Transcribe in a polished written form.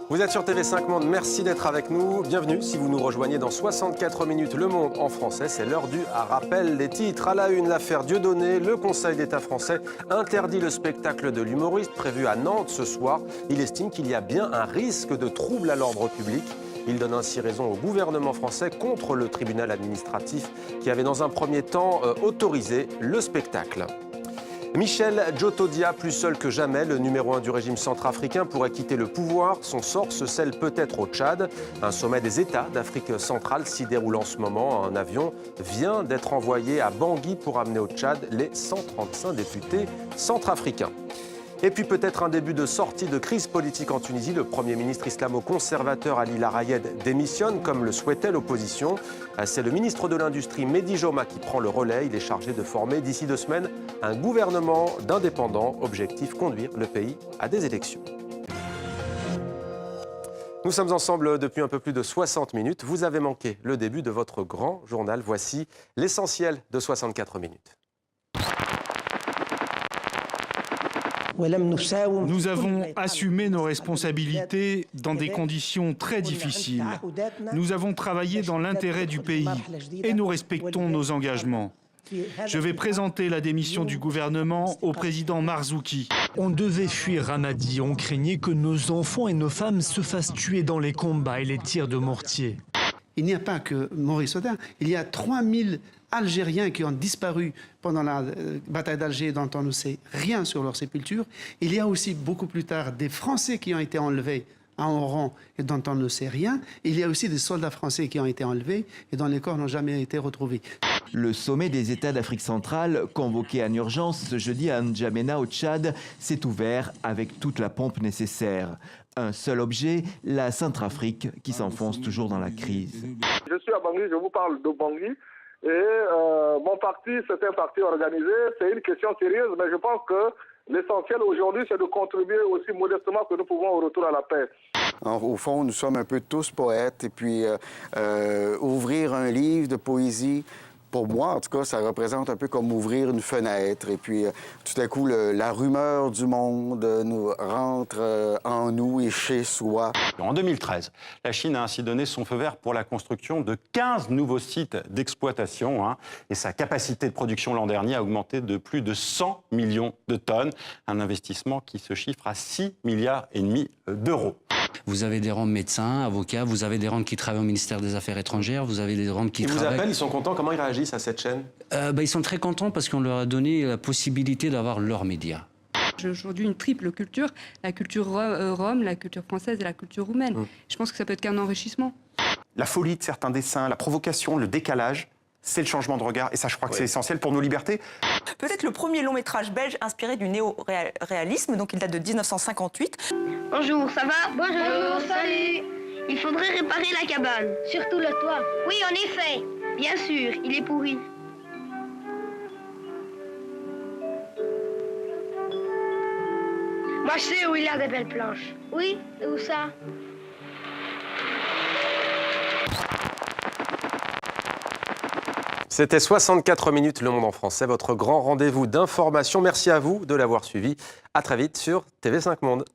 Vous êtes sur TV5 Monde, merci d'être avec nous. Bienvenue si vous nous rejoignez dans 64 minutes. Le Monde en français, c'est l'heure du rappel des titres. À la une, l'affaire Dieudonné. Le Conseil d'État français interdit le spectacle de l'humoriste prévu à Nantes ce soir. Il estime qu'il y a bien un risque de trouble à l'ordre public. Il donne ainsi raison au gouvernement français contre le tribunal administratif qui avait dans un premier temps autorisé le spectacle. Michel Djotodia, plus seul que jamais, le numéro 1 du régime centrafricain pourrait quitter le pouvoir. Son sort se scelle peut-être au Tchad. Un sommet des États d'Afrique centrale s'y déroule en ce moment. Un avion vient d'être envoyé à Bangui pour amener au Tchad les 135 députés centrafricains. Et puis peut-être un début de sortie de crise politique en Tunisie. Le Premier ministre islamo-conservateur Ali Larayed démissionne, comme le souhaitait l'opposition. C'est le ministre de l'Industrie, Mehdi Joma, qui prend le relais. Il est chargé de former d'ici 2 semaines un gouvernement d'indépendants. Objectif, conduire le pays à des élections. Nous sommes ensemble depuis un peu plus de 60 minutes. Vous avez manqué le début de votre grand journal. Voici l'essentiel de 64 minutes. Nous avons assumé nos responsabilités dans des conditions très difficiles. Nous avons travaillé dans l'intérêt du pays et nous respectons nos engagements. Je vais présenter la démission du gouvernement au président Marzouki. On devait fuir Ramadi, on craignait que nos enfants et nos femmes se fassent tuer dans les combats et les tirs de mortier. Il n'y a pas que Maurice Audin, il y a 3000 Algériens qui ont disparu pendant la bataille d'Alger dont on ne sait rien sur leur sépulture. Il y a aussi beaucoup plus tard des Français qui ont été enlevés à Oran et dont on ne sait rien. Il y a aussi des soldats français qui ont été enlevés et dont les corps n'ont jamais été retrouvés. Le sommet des États d'Afrique centrale, convoqué en urgence ce jeudi à N'Djamena au Tchad, s'est ouvert avec toute la pompe nécessaire. Un seul objet, la Centrafrique qui s'enfonce toujours dans la crise. Je suis à Bangui, je vous parle de Bangui. Et mon parti, c'est un parti organisé, c'est une question sérieuse, mais je pense que l'essentiel aujourd'hui, c'est de contribuer aussi modestement que nous pouvons au retour à la paix. Au fond, nous sommes un peu tous poètes, et puis ouvrir un livre de poésie, pour moi, en tout cas, ça représente un peu comme ouvrir une fenêtre. Et puis, tout à coup, la rumeur du monde nous rentre en nous et chez soi. En 2013, la Chine a ainsi donné son feu vert pour la construction de 15 nouveaux sites d'exploitation. Et sa capacité de production l'an dernier a augmenté de plus de 100 millions de tonnes. Un investissement qui se chiffre à 6,5 milliards d'euros. Vous avez des Roms médecins, avocats, vous avez des Roms qui travaillent au ministère des Affaires étrangères, vous avez des Roms qui travaillent... Ils vous appellent, ils sont contents, comment ils réagissent à cette chaîne? Ils sont très contents parce qu'on leur a donné la possibilité d'avoir leurs médias. J'ai aujourd'hui une triple culture, la culture rome, la culture française et la culture roumaine. Je pense que ça peut être qu'un enrichissement. La folie de certains dessins, la provocation, le décalage, c'est le changement de regard. Et ça, je crois que c'est essentiel pour nos libertés. Peut-être le premier long métrage belge inspiré du néo-réalisme, donc il date de 1958. Bonjour, ça va? Bonjour, salut. Il faudrait réparer la cabane. Surtout le toit. Oui, en effet. Bien sûr, il est pourri. Moi, je sais où il y a des belles planches. Oui, et où ça? C'était 64 minutes Le Monde en français, votre grand rendez-vous d'information. Merci à vous de l'avoir suivi. À très vite sur TV5 Monde.